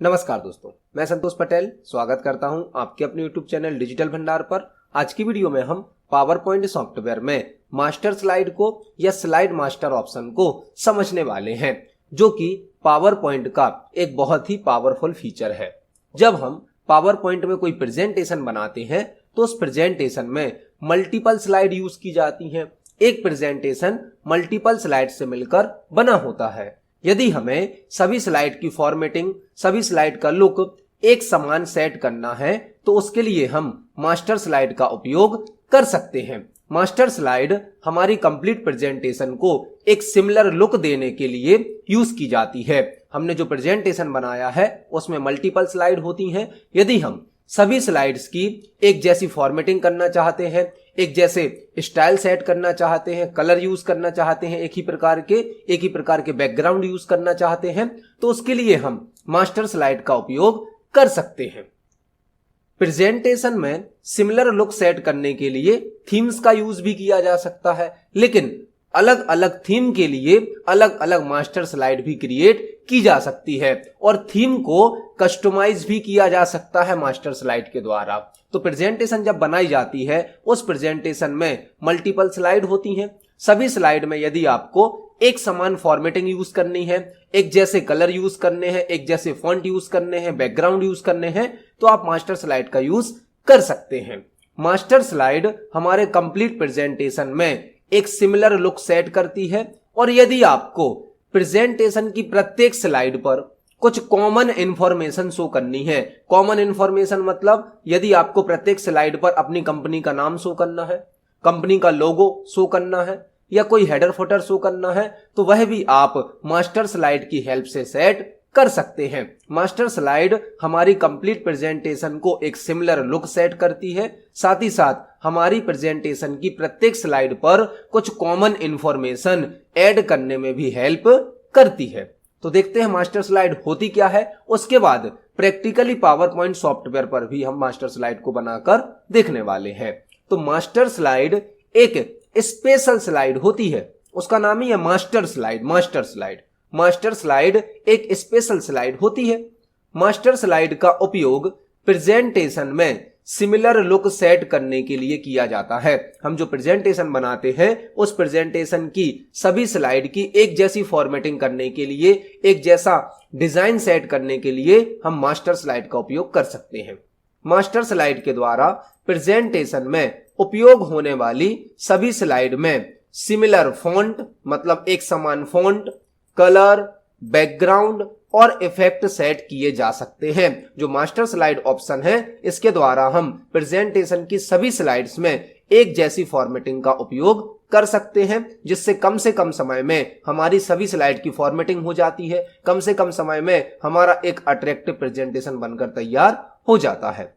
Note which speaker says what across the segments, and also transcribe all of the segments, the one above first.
Speaker 1: नमस्कार दोस्तों, मैं संतोष पटेल स्वागत करता हूं आपके अपने YouTube चैनल डिजिटल भंडार पर। आज की वीडियो में हम पावर पॉइंट सॉफ्टवेयर में मास्टर स्लाइड को या स्लाइड मास्टर ऑप्शन को समझने वाले हैं, जो कि पावर पॉइंट का एक बहुत ही पावरफुल फीचर है। जब हम पावर पॉइंट में कोई प्रेजेंटेशन बनाते हैं तो उस प्रेजेंटेशन में मल्टीपल स्लाइड यूज की जाती हैं। एक प्रेजेंटेशन मल्टीपल स्लाइड से मिलकर बना होता है। यदि हमें सभी स्लाइड की फॉर्मेटिंग, सभी स्लाइड का लुक एक समान सेट करना है तो उसके लिए हम मास्टर स्लाइड का उपयोग कर सकते हैं। मास्टर स्लाइड हमारी कंप्लीट प्रेजेंटेशन को एक सिमिलर लुक देने के लिए यूज की जाती है। हमने जो प्रेजेंटेशन बनाया है उसमें मल्टीपल स्लाइड होती हैं। यदि हम सभी स्लाइड्स की एक जैसी फॉर्मेटिंग करना चाहते हैं, एक जैसे स्टाइल सेट करना चाहते हैं, कलर यूज करना चाहते हैं, एक ही प्रकार के बैकग्राउंड यूज करना चाहते हैं, तो उसके लिए हम मास्टर स्लाइड का उपयोग कर सकते हैं। प्रेजेंटेशन में सिमिलर लुक सेट करने के लिए थीम्स का यूज भी किया जा सकता है, लेकिन अलग अलग थीम के लिए अलग अलग मास्टर स्लाइड भी क्रिएट की जा सकती है और थीम को कस्टमाइज भी किया जा सकता है मास्टर स्लाइड के द्वारा। तो प्रेजेंटेशन जब बनाई जाती है उस प्रेजेंटेशन में मल्टीपल स्लाइड होती हैं। सभी स्लाइड में यदि आपको एक समान फॉर्मेटिंग यूज करनी है, एक जैसे कलर यूज करने हैं, एक जैसे फॉन्ट यूज करने हैं, बैकग्राउंड यूज करने हैं, तो आप मास्टर स्लाइड का यूज कर सकते हैं। मास्टर स्लाइड हमारे कंप्लीट प्रेजेंटेशन में एक सिमिलर लुक सेट करती है और यदि आपको प्रेजेंटेशन की प्रत्येक स्लाइड पर कुछ कॉमन इंफॉर्मेशन शो करनी है, कॉमन इंफॉर्मेशन मतलब यदि आपको प्रत्येक स्लाइड पर अपनी कंपनी का नाम शो करना है, कंपनी का लोगो शो करना है या कोई हेडर फुटर शो करना है, तो वह भी आप मास्टर स्लाइड की हेल्प से सेट कर सकते हैं। मास्टर स्लाइड हमारी कंप्लीट प्रेजेंटेशन को एक सिमिलर लुक सेट करती है, साथ ही साथ हमारी प्रेजेंटेशन की प्रत्येक स्लाइड पर कुछ कॉमन इंफॉर्मेशन ऐड करने में भी हेल्प करती है। तो देखते हैं मास्टर स्लाइड होती क्या है। उसके बाद प्रैक्टिकली पावर पॉइंट सॉफ्टवेयर पर भी हम मास्टर स्लाइड को बनाकर देखने वाले हैं। तो मास्टर स्लाइड एक स्पेशल स्लाइड होती है, उसका नाम ही है मास्टर स्लाइड। मास्टर स्लाइड एक स्पेशल स्लाइड होती है। मास्टर स्लाइड का उपयोग प्रेजेंटेशन में सिमिलर लुक सेट करने के लिए किया जाता है। हम जो प्रेजेंटेशन बनाते हैं उस प्रेजेंटेशन की सभी स्लाइड की एक जैसी फॉर्मेटिंग करने के लिए, एक जैसा डिजाइन सेट करने के लिए हम मास्टर स्लाइड का उपयोग कर सकते हैं। मास्टर स्लाइड के द्वारा प्रेजेंटेशन में उपयोग होने वाली सभी स्लाइड में सिमिलर फॉन्ट मतलब एक समान फॉन्ट, कलर, बैकग्राउंड और इफेक्ट सेट किए जा सकते हैं। जो मास्टर स्लाइड ऑप्शन है इसके द्वारा हम प्रेजेंटेशन की सभी स्लाइड्स में एक जैसी फॉर्मेटिंग का उपयोग कर सकते हैं, जिससे कम से कम समय में हमारी सभी स्लाइड की फॉर्मेटिंग हो जाती है, कम से कम समय में हमारा एक अट्रैक्टिव प्रेजेंटेशन बनकर तैयार हो जाता है।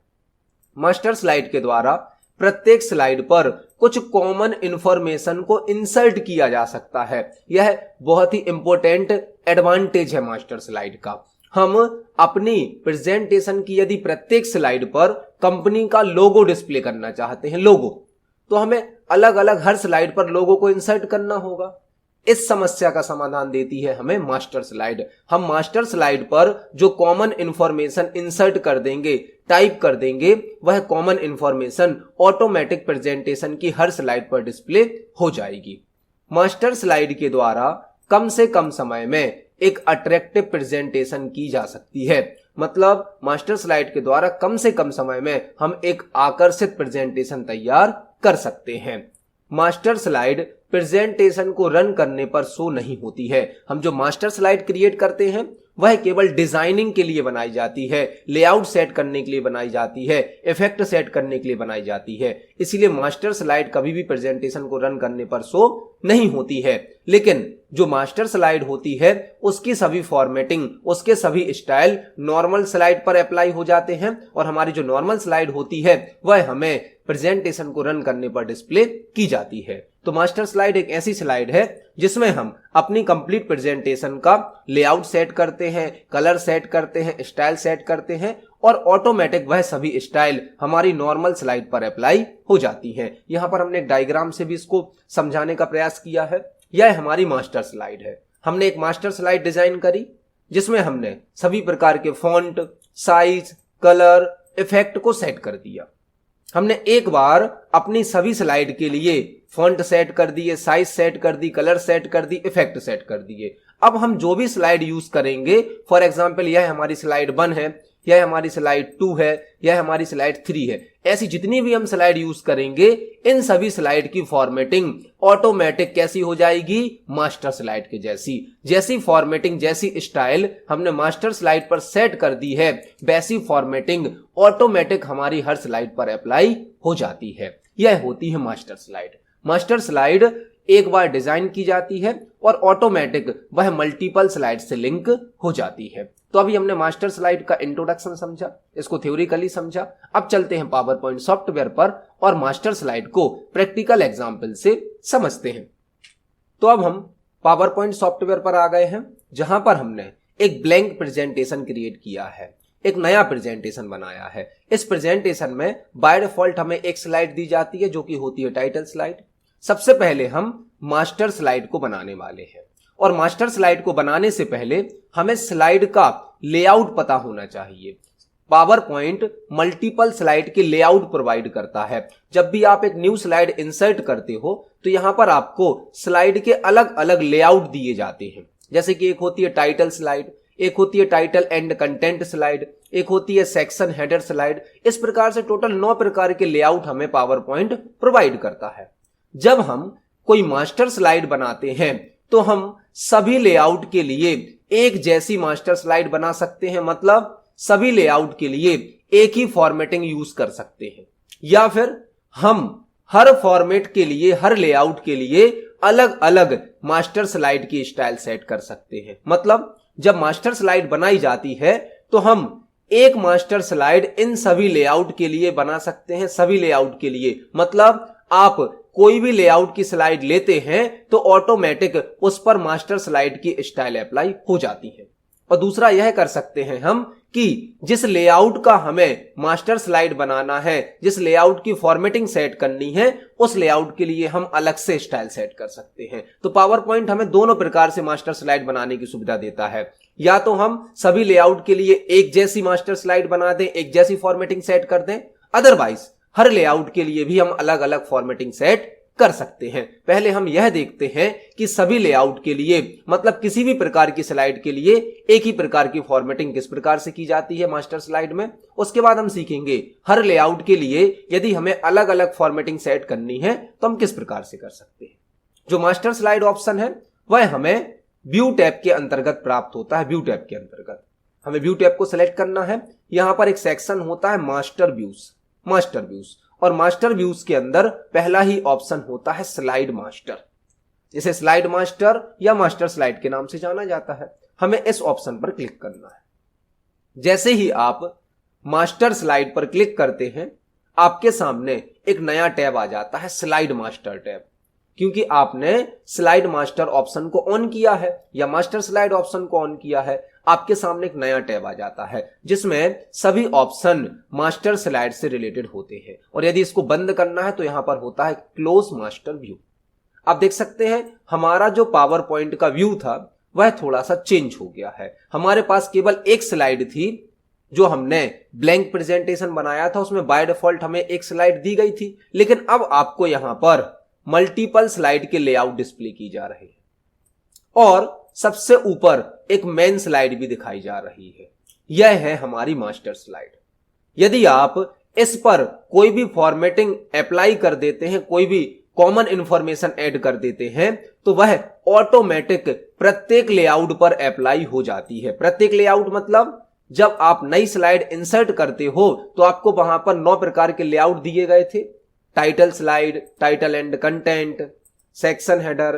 Speaker 1: मास्टर स्लाइड के द्वारा प्रत्येक स्लाइड पर कुछ कॉमन इंफॉर्मेशन को इंसर्ट किया जा सकता है। यह बहुत ही इंपॉर्टेंट एडवांटेज है मास्टर स्लाइड का। हम अपनी प्रेजेंटेशन की यदि प्रत्येक स्लाइड पर कंपनी का लोगो डिस्प्ले करना चाहते हैं, लोगो, तो हमें अलग अलग हर स्लाइड पर लोगो को इंसर्ट करना होगा। इस समस्या का समाधान देती है हमें मास्टर स्लाइड। हम मास्टर स्लाइड पर जो कॉमन इंफॉर्मेशन इंसर्ट कर देंगे, टाइप कर देंगे, वह कॉमन इंफॉर्मेशन ऑटोमेटिक प्रेजेंटेशन की हर स्लाइड पर डिस्प्ले हो जाएगी। मास्टर स्लाइड के द्वारा कम से कम समय में एक अट्रैक्टिव प्रेजेंटेशन की जा सकती है। मतलब मास्टर स्लाइड के द्वारा कम से कम समय में हम एक आकर्षित प्रेजेंटेशन तैयार कर सकते हैं। मास्टर स्लाइड प्रेजेंटेशन को रन करने पर शो नहीं होती है। हम जो मास्टर स्लाइड क्रिएट करते हैं वह केवल डिजाइनिंग के लिए बनाई जाती है, लेआउट सेट करने के लिए बनाई जाती है, इफेक्ट सेट करने के लिए बनाई जाती है। इसलिए मास्टर स्लाइड कभी भी प्रेजेंटेशन को रन करने पर शो नहीं होती है। लेकिन जो मास्टर स्लाइड होती है उसकी सभी फॉर्मेटिंग, उसके सभी स्टाइल नॉर्मल स्लाइड पर अप्लाई हो जाते हैं और हमारी जो नॉर्मल स्लाइड होती है वह हमें प्रेजेंटेशन को रन करने पर डिस्प्ले की जाती है। तो मास्टर स्लाइड एक ऐसी स्लाइड है जिसमें हम अपनी कंप्लीट प्रेजेंटेशन का लेआउट सेट करते हैं, कलर सेट करते हैं, स्टाइल सेट करते हैं और ऑटोमेटिक वह सभी स्टाइल हमारी नॉर्मल स्लाइड पर अप्लाई हो जाती है। यहां पर हमने एक डायग्राम से भी इसको समझाने का प्रयास किया है। यह हमारी मास्टर स्लाइड है। हमने एक मास्टर स्लाइड डिजाइन करी जिसमें हमने सभी प्रकार के फॉन्ट, साइज, कलर, इफेक्ट को सेट कर दिया। हमने एक बार अपनी सभी स्लाइड के लिए फॉन्ट सेट कर दिए, साइज सेट कर दी, कलर सेट कर दी, इफेक्ट सेट कर दिए। अब हम जो भी स्लाइड यूज करेंगे, फॉर एग्जांपल यह हमारी स्लाइड 1 है, यह हमारी स्लाइड 2 है, यह हमारी स्लाइड 3 है, ऐसी जितनी भी हम स्लाइड यूज करेंगे इन सभी स्लाइड की फॉर्मेटिंग ऑटोमेटिक कैसी हो जाएगी, मास्टर स्लाइड के जैसी। जैसी फॉर्मेटिंग, जैसी स्टाइल हमने मास्टर स्लाइड पर सेट कर दी है, वैसी फॉर्मेटिंग ऑटोमेटिक हमारी हर स्लाइड पर अप्लाई हो जाती है। यह होती है मास्टर स्लाइड। मास्टर स्लाइड एक बार डिजाइन की जाती है और ऑटोमेटिक वह मल्टीपल स्लाइड से लिंक हो जाती है। तो अभी हमने मास्टर स्लाइड का इंट्रोडक्शन समझा, इसको थ्योरिकली समझा। अब चलते हैं पावर पॉइंट सॉफ्टवेयर पर और मास्टर स्लाइड को प्रैक्टिकल एग्जाम्पल से समझते हैं। तो अब हम पावर पॉइंट सॉफ्टवेयर पर आ गए हैं, जहां पर हमने एक ब्लैंक प्रेजेंटेशन क्रिएट किया है, एक नया प्रेजेंटेशन बनाया है। इस प्रेजेंटेशन में बाय डिफॉल्ट हमें एक स्लाइड दी जाती है जो कि होती है टाइटल स्लाइड। सबसे पहले हम मास्टर स्लाइड को बनाने वाले हैं और मास्टर स्लाइड को बनाने से पहले हमें स्लाइड का लेआउट पता होना चाहिए। पावर पॉइंट मल्टीपल स्लाइड के लेआउट प्रोवाइड करता है। जब भी आप एक न्यू स्लाइड इंसर्ट करते हो तो यहां पर आपको स्लाइड के अलग अलग लेआउट दिए जाते हैं। जैसे कि एक होती है टाइटल स्लाइड, एक होती है टाइटल एंड कंटेंट स्लाइड, एक होती है सेक्शन हेडर स्लाइड। इस प्रकार से टोटल 9 प्रकार के लेआउट हमें पावर पॉइंट प्रोवाइड करता है। जब हम कोई मास्टर स्लाइड बनाते हैं तो हम सभी लेआउट के लिए एक जैसी मास्टर स्लाइड बना सकते हैं, मतलब सभी लेआउट के लिए एक ही फॉर्मेटिंग यूज कर सकते हैं, या फिर हम हर फॉर्मेट के लिए, हर लेआउट के लिए अलग अलग मास्टर स्लाइड की स्टाइल सेट कर सकते हैं। मतलब जब मास्टर स्लाइड बनाई जाती है तो हम एक मास्टर स्लाइड इन सभी लेआउट के लिए बना सकते हैं, सभी लेआउट के लिए। मतलब आप कोई भी लेआउट की स्लाइड लेते हैं तो ऑटोमेटिक उस पर मास्टर स्लाइड की स्टाइल अप्लाई हो जाती है। और दूसरा यह कर सकते हैं हम कि जिस लेआउट का हमें मास्टर स्लाइड बनाना है, जिस लेआउट की फॉर्मेटिंग सेट करनी है, उस लेआउट के लिए हम अलग से स्टाइल सेट कर सकते हैं। तो पावर पॉइंट हमें दोनों प्रकार से मास्टर स्लाइड बनाने की सुविधा देता है। या तो हम सभी लेआउट के लिए एक जैसी मास्टर स्लाइड बना दें, एक जैसी फॉर्मेटिंग सेट कर दें, अदरवाइज हर लेआउट के लिए भी हम अलग अलग फॉर्मेटिंग सेट कर सकते हैं। पहले हम यह देखते हैं कि सभी लेआउट के लिए, मतलब किसी भी प्रकार की स्लाइड के लिए एक ही प्रकार की फॉर्मेटिंग किस प्रकार से की जाती है मास्टर स्लाइड में। उसके बाद हम सीखेंगे हर लेआउट के लिए यदि हमें अलग अलग फॉर्मेटिंग सेट करनी है तो हम किस प्रकार से कर सकते हैं। जो मास्टर स्लाइड ऑप्शन है वह हमें व्यू टैब के अंतर्गत प्राप्त होता है। व्यू टैब के अंतर्गत हमें व्यू टैब को सिलेक्ट करना है। यहां पर एक सेक्शन होता है मास्टर व्यूज, मास्टर व्यूज, और मास्टर व्यूज के अंदर पहला ही ऑप्शन होता है स्लाइड मास्टर, जिसे स्लाइड मास्टर या मास्टर स्लाइड के नाम से जाना जाता है। हमें इस ऑप्शन पर क्लिक करना है। जैसे ही आप मास्टर स्लाइड पर क्लिक करते हैं आपके सामने एक नया टैब आ जाता है, स्लाइड मास्टर टैब। क्योंकि आपने स्लाइड मास्टर ऑप्शन को ऑन किया है या मास्टर स्लाइड ऑप्शन को ऑन किया है, आपके सामने एक नया टैब आ जाता है जिसमें सभी ऑप्शन मास्टर स्लाइड से रिलेटेड होते हैं। और यदि इसको बंद करना है तो यहां पर होता है क्लोज मास्टर व्यू। आप देख सकते हैं हमारा जो पावर पॉइंट का व्यू था वह थोड़ा सा चेंज हो गया है। हमारे पास केवल एक स्लाइड थी जो हमने ब्लैंक प्रेजेंटेशन बनाया था, उसमें बाय डिफॉल्ट हमें एक स्लाइड दी गई थी, लेकिन अब आपको यहां पर मल्टीपल स्लाइड के लेआउट डिस्प्ले की जा रहे हैं और सबसे ऊपर एक मेन स्लाइड भी दिखाई जा रही है। यह है हमारी मास्टर स्लाइड। यदि आप इस पर कोई भी फॉर्मेटिंग अप्लाई कर देते हैं, कोई भी कॉमन इंफॉर्मेशन ऐड कर देते हैं, तो वह ऑटोमेटिक प्रत्येक लेआउट पर अप्लाई हो जाती है। प्रत्येक लेआउट मतलब जब आप नई स्लाइड इंसर्ट करते हो तो आपको वहां पर 9 प्रकार के लेआउट दिए गए थे। Title slide, title and content, section header,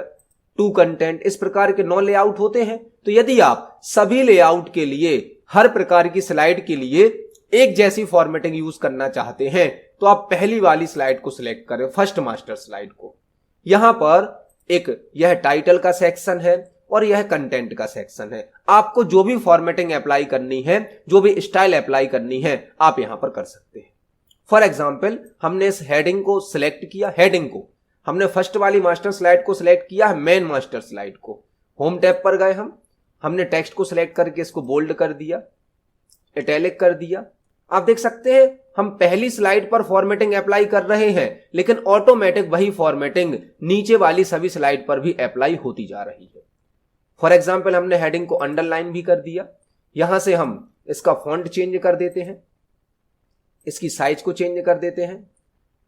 Speaker 1: two content, इस प्रकार के 9 लेआउट होते हैं। तो यदि आप सभी लेआउट के लिए, हर प्रकार की स्लाइड के लिए एक जैसी फॉर्मेटिंग यूज करना चाहते हैं तो आप पहली वाली स्लाइड को सिलेक्ट करें, फर्स्ट मास्टर स्लाइड को। यहां पर एक यह टाइटल का सेक्शन है और यह कंटेंट का सेक्शन है। आपको जो भी फॉर्मेटिंग अप्लाई करनी है, जो भी स्टाइल अप्लाई करनी है, आप यहां पर कर सकते हैं। फॉर एग्जाम्पल हमने इस हेडिंग को सिलेक्ट किया, हेडिंग को हमने फर्स्ट वाली मास्टर स्लाइड को सिलेक्ट किया है, मेन मास्टर स्लाइड को। होम टैब पर गए हम, हमने टेक्स्ट को सिलेक्ट करके इसको बोल्ड कर दिया, इटैलिक कर दिया। आप देख सकते हैं हम पहली स्लाइड पर फॉर्मेटिंग अप्लाई कर रहे हैं, लेकिन ऑटोमेटिक वही फॉर्मेटिंग नीचे वाली सभी स्लाइड पर भी अप्लाई होती जा रही है। फॉर एग्जाम्पल हमने हेडिंग को अंडरलाइन भी कर दिया। यहां से हम इसका फॉन्ट चेंज कर देते हैं, इसकी साइज को चेंज कर देते हैं।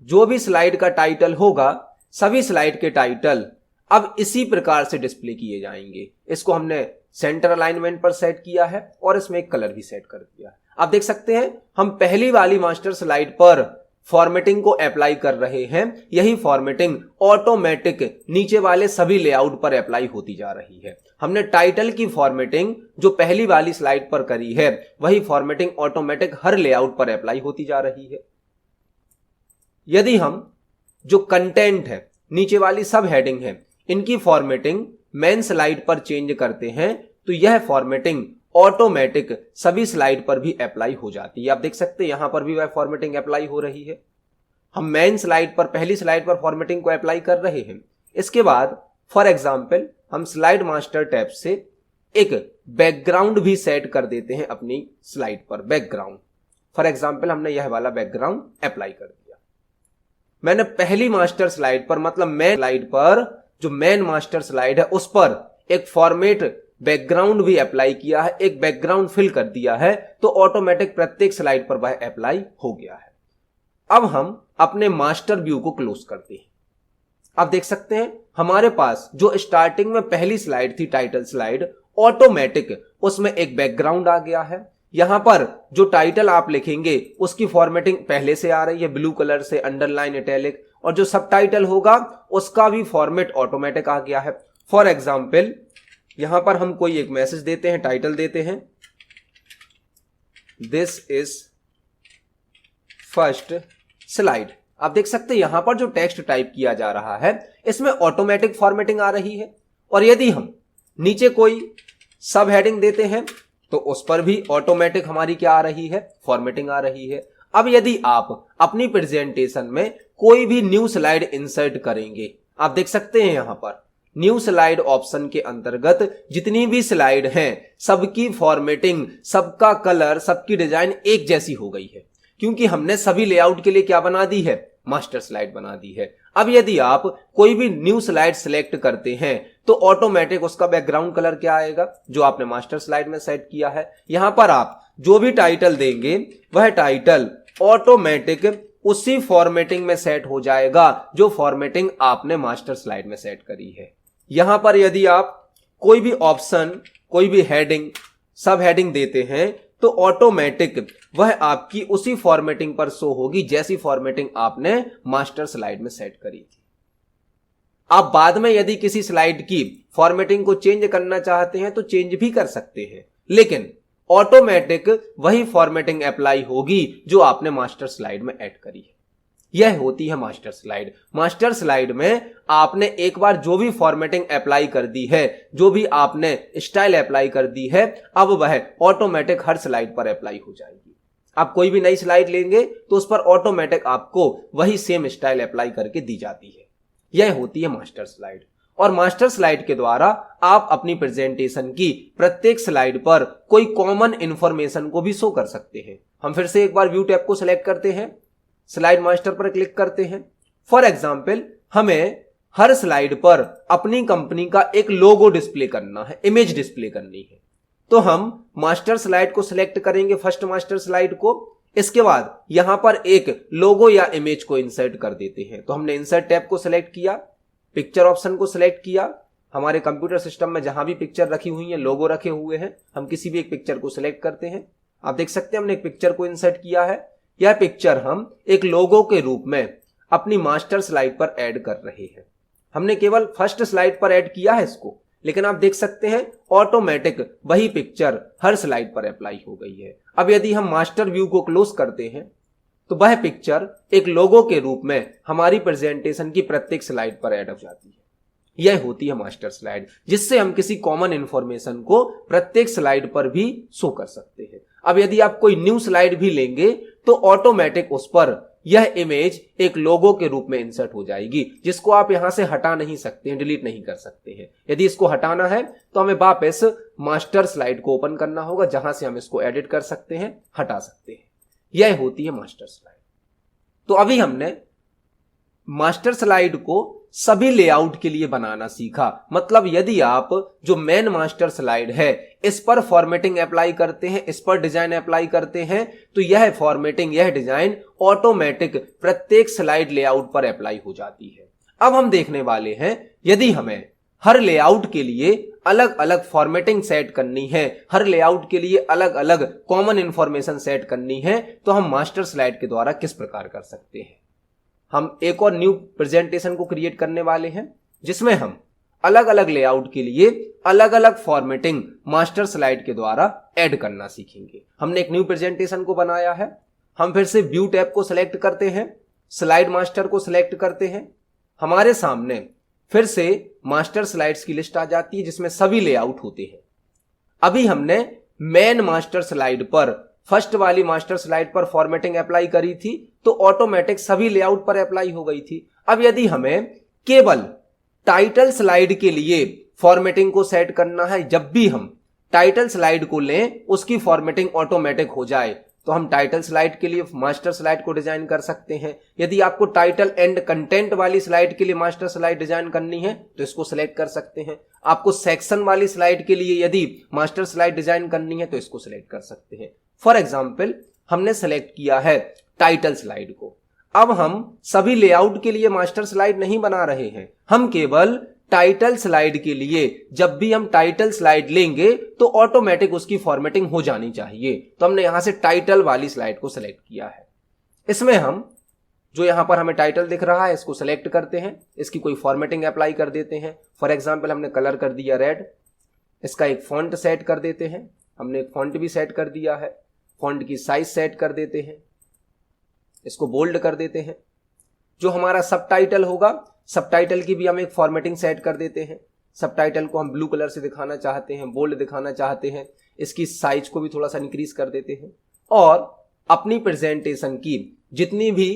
Speaker 1: जो भी स्लाइड का टाइटल होगा, सभी स्लाइड के टाइटल अब इसी प्रकार से डिस्प्ले किए जाएंगे। इसको हमने सेंटर अलाइनमेंट पर सेट किया है और इसमें एक कलर भी सेट कर दिया है। आप देख सकते हैं हम पहली वाली मास्टर स्लाइड पर फॉर्मेटिंग को अप्लाई कर रहे हैं, यही फॉर्मेटिंग ऑटोमेटिक नीचे वाले सभी लेआउट पर अप्लाई होती जा रही है। हमने टाइटल की फॉर्मेटिंग जो पहली वाली स्लाइड पर करी है, वही फॉर्मेटिंग ऑटोमेटिक हर लेआउट पर अप्लाई होती जा रही है। यदि हम जो कंटेंट है, नीचे वाली सब हेडिंग है, इनकी फॉर्मेटिंग मेन स्लाइड पर चेंज करते हैं तो यह फॉर्मेटिंग ऑटोमेटिक सभी स्लाइड पर भी अप्लाई हो जाती है। आप देख सकते हैं यहां पर भी वह फॉर्मेटिंग अप्लाई हो रही है। हम मेन स्लाइड पर, पहली स्लाइड पर फॉर्मेटिंग को अप्लाई कर रहे हैं। इसके बाद फॉर एग्जांपल हम स्लाइड मास्टर टैब से एक बैकग्राउंड भी सेट कर देते हैं अपनी स्लाइड पर। बैकग्राउंड फॉर एग्जांपल हमने यह वाला बैकग्राउंड अप्लाई कर दिया। मैंने पहली मास्टर स्लाइड पर, मतलब मेन स्लाइड पर, जो मेन मास्टर स्लाइड है उस पर एक फॉर्मेट बैकग्राउंड भी अप्लाई किया है, एक बैकग्राउंड फिल कर दिया है, तो ऑटोमेटिक प्रत्येक स्लाइड पर वह अप्लाई हो गया है। अब हम अपने मास्टर व्यू को क्लोज करते हैं। आप देख सकते हैं हमारे पास जो स्टार्टिंग में पहली स्लाइड थी, टाइटल स्लाइड, ऑटोमेटिक उसमें एक बैकग्राउंड आ गया है। यहां पर जो टाइटल आप लिखेंगे उसकी फॉर्मेटिंग पहले से आ रही है, ब्लू कलर से, अंडरलाइन, इटैलिक, और जो सब टाइटल होगा उसका भी फॉर्मेट ऑटोमेटिक आ गया है। फॉर एग्जाम्पल यहां पर हम कोई एक मैसेज देते हैं, टाइटल देते हैं दिस इज फर्स्ट स्लाइड। आप देख सकते हैं यहां पर जो टेक्स्ट टाइप किया जा रहा है इसमें ऑटोमेटिक फॉर्मेटिंग आ रही है। और यदि हम नीचे कोई सब हेडिंग देते हैं तो उस पर भी ऑटोमेटिक हमारी क्या आ रही है, फॉर्मेटिंग आ रही है। अब यदि आप अपनी प्रेजेंटेशन में कोई भी न्यू स्लाइड इंसर्ट करेंगे, आप देख सकते हैं यहां पर न्यू स्लाइड ऑप्शन के अंतर्गत जितनी भी स्लाइड हैं सबकी फॉर्मेटिंग, सबका कलर, सबकी डिजाइन एक जैसी हो गई है, क्योंकि हमने सभी लेआउट के लिए क्या बना दी है, मास्टर स्लाइड बना दी है। अब यदि आप कोई भी न्यू स्लाइड सिलेक्ट करते हैं तो ऑटोमेटिक उसका बैकग्राउंड कलर क्या आएगा, जो आपने मास्टर स्लाइड में सेट किया है। यहां पर आप जो भी टाइटल देंगे वह टाइटल ऑटोमेटिक उसी फॉर्मेटिंग में सेट हो जाएगा जो फॉर्मेटिंग आपने मास्टर स्लाइड में सेट करी है। यहां पर यदि आप कोई भी ऑप्शन, कोई भी हेडिंग, सब हेडिंग देते हैं तो ऑटोमेटिक वह आपकी उसी फॉर्मेटिंग पर शो होगी जैसी फॉर्मेटिंग आपने मास्टर स्लाइड में सेट करी थी। आप बाद में यदि किसी स्लाइड की फॉर्मेटिंग को चेंज करना चाहते हैं तो चेंज भी कर सकते हैं, लेकिन ऑटोमेटिक वही फॉर्मेटिंग अप्लाई होगी जो आपने मास्टर स्लाइड में ऐड करी है। यह होती है मास्टर स्लाइड। मास्टर स्लाइड में आपने एक बार जो भी फॉर्मेटिंग अप्लाई कर दी है, जो भी आपने स्टाइल अप्लाई कर दी है, अब वह ऑटोमेटिक हर स्लाइड पर अप्लाई हो जाएगी। आप कोई भी नई स्लाइड लेंगे तो उस पर ऑटोमेटिक आपको वही सेम स्टाइल अप्लाई करके दी जाती है। यह होती है मास्टर स्लाइड। और मास्टर स्लाइड के द्वारा आप अपनी प्रेजेंटेशन की प्रत्येक स्लाइड पर कोई कॉमन इंफॉर्मेशन को भी शो कर सकते हैं। हम फिर से एक बार व्यू टैब को सिलेक्ट करते हैं, स्लाइड मास्टर पर क्लिक करते हैं। फॉर एग्जाम्पल हमें हर स्लाइड पर अपनी कंपनी का एक लोगो डिस्प्ले करना है, इमेज डिस्प्ले करनी है, तो हम मास्टर स्लाइड को सिलेक्ट करेंगे, फर्स्ट मास्टर स्लाइड को। इसके बाद यहां पर एक लोगो या इमेज को इंसर्ट कर देते हैं। तो हमने इंसर्ट टैब को सिलेक्ट किया, पिक्चर ऑप्शन को सिलेक्ट किया। हमारे कंप्यूटर सिस्टम में जहां भी पिक्चर रखी हुई है, लोगो रखे हुए हैं, हम किसी भी एक पिक्चर को सिलेक्ट करते हैं। आप देख सकते हैं हमने एक पिक्चर को इंसर्ट किया है। यह पिक्चर हम एक लोगो के रूप में अपनी मास्टर स्लाइड पर ऐड कर रहे हैं। हमने केवल फर्स्ट स्लाइड पर ऐड किया है इसको, लेकिन आप देख सकते हैं ऑटोमेटिक वही पिक्चर हर स्लाइड पर अप्लाई हो गई है। अब यदि हम मास्टर व्यू को क्लोज करते हैं तो वह पिक्चर एक लोगो के रूप में हमारी प्रेजेंटेशन की प्रत्येक स्लाइड पर ऐड हो जाती है। यह होती है मास्टर स्लाइड, जिससे हम किसी कॉमन इंफॉर्मेशन को प्रत्येक स्लाइड पर भी शो कर सकते हैं। अब यदि आप कोई न्यू स्लाइड भी लेंगे तो ऑटोमेटिक उस पर यह इमेज एक लोगो के रूप में इंसर्ट हो जाएगी, जिसको आप यहां से हटा नहीं सकते हैं, डिलीट नहीं कर सकते हैं। यदि इसको हटाना है तो हमें वापस मास्टर स्लाइड को ओपन करना होगा, जहां से हम इसको एडिट कर सकते हैं, हटा सकते हैं। यह होती है मास्टर स्लाइड। तो अभी हमने मास्टर स्लाइड को सभी लेआउट के लिए बनाना सीखा। मतलब यदि आप जो मेन मास्टर स्लाइड है इस पर फॉर्मेटिंग अप्लाई करते हैं, इस पर डिजाइन अप्लाई करते हैं, तो यह फॉर्मेटिंग, यह डिजाइन ऑटोमेटिक प्रत्येक स्लाइड लेआउट पर अप्लाई हो जाती है। अब हम देखने वाले हैं, यदि हमें हर लेआउट के लिए अलग अलग फॉर्मेटिंग सेट करनी है, हर लेआउट के लिए अलग अलग कॉमन इंफॉर्मेशन सेट करनी है, तो हम मास्टर स्लाइड के द्वारा किस प्रकार कर सकते हैं। हम एक और न्यू प्रेजेंटेशन को क्रिएट करने वाले हैं, जिसमें हम अलग अलग लेआउट के लिए अलग अलग फॉर्मेटिंग मास्टर स्लाइड के द्वारा ऐड करना सीखेंगे। हमने एक न्यू प्रेजेंटेशन को बनाया है। हम फिर से व्यू टैब को सिलेक्ट करते हैं, स्लाइड मास्टर को सिलेक्ट करते हैं। हमारे सामने फिर से मास्टर स्लाइड्स की लिस्ट आ जाती है, जिसमें सभी लेआउट होते हैं। अभी हमने मेन मास्टर स्लाइड पर, फर्स्ट वाली मास्टर स्लाइड पर फॉर्मेटिंग अप्लाई करी थी, तो ऑटोमेटिक सभी लेआउट पर अप्लाई हो गई थी। अब यदि हमें केवल टाइटल स्लाइड के लिए फॉर्मेटिंग को सेट करना है, जब भी हम टाइटल स्लाइड को लें उसकी फॉर्मेटिंग ऑटोमेटिक हो जाए, तो हम टाइटल स्लाइड के लिए मास्टर स्लाइड को डिजाइन कर सकते हैं। यदि आपको टाइटल एंड कंटेंट वाली स्लाइड के लिए मास्टर स्लाइड डिजाइन करनी है तो इसको सिलेक्ट कर सकते हैं। आपको सेक्शन वाली स्लाइड के लिए यदि मास्टर स्लाइड डिजाइन करनी है तो इसको सिलेक्ट कर सकते हैं। फॉर एग्जाम्पल, हमने सेलेक्ट किया है टाइटल स्लाइड को। अब हम सभी लेआउट के लिए मास्टर स्लाइड नहीं बना रहे हैं, हम केवल टाइटल स्लाइड के लिए, जब भी हम टाइटल स्लाइड लेंगे तो ऑटोमेटिक उसकी फॉर्मेटिंग हो जानी चाहिए। तो हमने यहां से टाइटल वाली स्लाइड को सिलेक्ट किया है। इसमें हम जो यहां पर हमें टाइटल दिख रहा है इसको सिलेक्ट करते हैं, इसकी कोई फॉर्मेटिंग अप्लाई कर देते हैं। फॉर एग्जाम्पल, हमने कलर कर दिया रेड, इसका एक फॉन्ट सेट कर देते हैं। हमने एक फॉन्ट भी सेट कर दिया है, फॉन्ट की साइज सेट कर देते हैं, इसको बोल्ड कर देते हैं। जो हमारा सब टाइटल होगा, सब टाइटल की भी हम एक फॉर्मेटिंग सेट कर देते हैं। सब टाइटल को हम ब्लू कलर से दिखाना चाहते हैं, बोल्ड दिखाना चाहते हैं, इसकी साइज को भी थोड़ा सा इंक्रीज कर देते हैं। और अपनी प्रेजेंटेशन की जितनी भी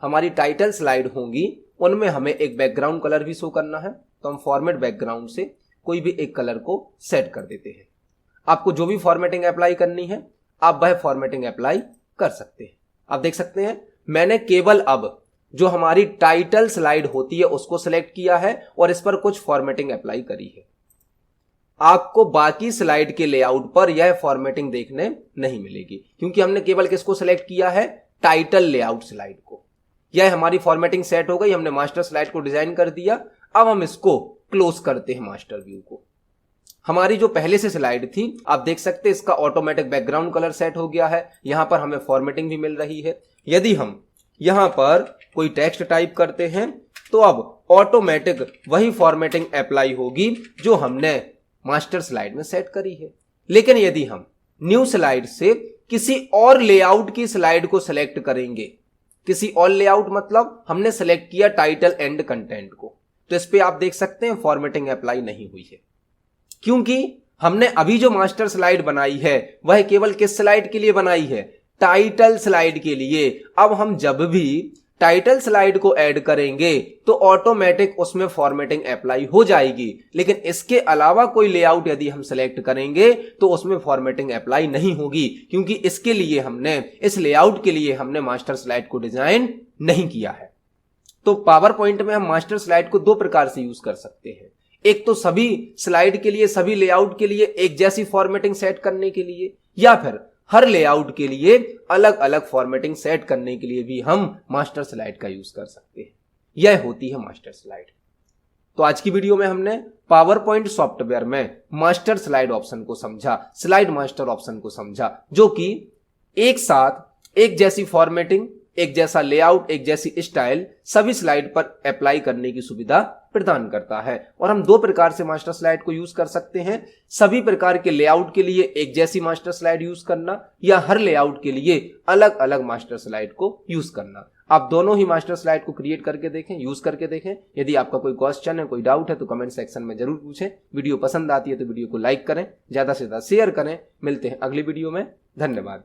Speaker 1: हमारी टाइटल स्लाइड होंगी उनमें हमें एक बैकग्राउंड कलर भी शो करना है, तो हम फॉर्मेट बैकग्राउंड से कोई भी एक कलर को सेट कर देते हैं। आपको जो भी फॉर्मेटिंग अप्लाई करनी है आप वह फॉर्मेटिंग अप्लाई कर सकते हैं। आप देख सकते हैं मैंने केवल अब जो हमारी टाइटल स्लाइड होती है उसको सिलेक्ट किया है और इस पर कुछ फॉर्मेटिंग अप्लाई करी है। आपको बाकी स्लाइड के लेआउट पर यह फॉर्मेटिंग देखने नहीं मिलेगी, क्योंकि हमने केवल किसको सिलेक्ट किया है, टाइटल लेआउट स्लाइड को। यह हमारी फॉर्मेटिंग सेट हो गई, हमने मास्टर स्लाइड को डिजाइन कर दिया। अब हम इसको क्लोज करते हैं मास्टर व्यू को। हमारी जो पहले से स्लाइड थी आप देख सकते हैं इसका ऑटोमेटिक बैकग्राउंड कलर सेट हो गया है, यहां पर हमें फॉर्मेटिंग भी मिल रही है। यदि हम यहां पर कोई टेक्स्ट टाइप करते हैं तो अब ऑटोमेटिक वही फॉर्मेटिंग अप्लाई होगी जो हमने मास्टर स्लाइड में सेट करी है। लेकिन यदि हम न्यू स्लाइड से किसी और लेआउट की स्लाइड को सिलेक्ट करेंगे, किसी और लेआउट मतलब हमने सिलेक्ट किया टाइटल एंड कंटेंट को, तो इस पे आप देख सकते हैं फॉर्मेटिंग अप्लाई नहीं हुई है, क्योंकि हमने अभी जो मास्टर स्लाइड बनाई है वह केवल किस स्लाइड के लिए बनाई है, टाइटल स्लाइड के लिए। अब हम जब भी टाइटल स्लाइड को ऐड करेंगे तो ऑटोमेटिक उसमें फॉर्मेटिंग अप्लाई हो जाएगी, लेकिन इसके अलावा कोई लेआउट यदि हम सिलेक्ट करेंगे तो उसमें फॉर्मेटिंग अप्लाई नहीं होगी, क्योंकि इसके लिए हमने, इस लेआउट के लिए हमने मास्टर स्लाइड को डिजाइन नहीं किया है। तो पावर पॉइंट में हम मास्टर स्लाइड को दो प्रकार से यूज कर सकते हैं। एक तो सभी स्लाइड के लिए, सभी लेआउट के लिए एक जैसी फॉर्मेटिंग सेट करने के लिए, या फिर हर लेआउट के लिए अलग अलग फॉर्मेटिंग सेट करने के लिए भी हम मास्टर स्लाइड का यूज कर सकते हैं। यह होती है मास्टर स्लाइड। तो आज की वीडियो में हमने पावर पॉइंट सॉफ्टवेयर में मास्टर स्लाइड ऑप्शन को समझा, स्लाइड मास्टर ऑप्शन को समझा, जो कि एक साथ एक जैसी फॉर्मेटिंग, एक जैसा लेआउट, एक जैसी स्टाइल सभी स्लाइड पर अप्लाई करने की सुविधा प्रदान करता है। और हम दो प्रकार से मास्टर स्लाइड को यूज कर सकते हैं, सभी प्रकार के लेआउट के लिए एक जैसी मास्टर स्लाइड यूज करना, या हर लेआउट के लिए अलग अलग मास्टर स्लाइड को यूज करना। आप दोनों ही मास्टर स्लाइड को क्रिएट करके देखें, यूज करके देखें। यदि आपका कोई क्वेश्चन है, कोई डाउट है तो कमेंट सेक्शन में जरूर पूछें। वीडियो पसंद आती है तो वीडियो को लाइक करें, ज्यादा से ज्यादा शेयर करें। मिलते हैं अगली वीडियो में, धन्यवाद।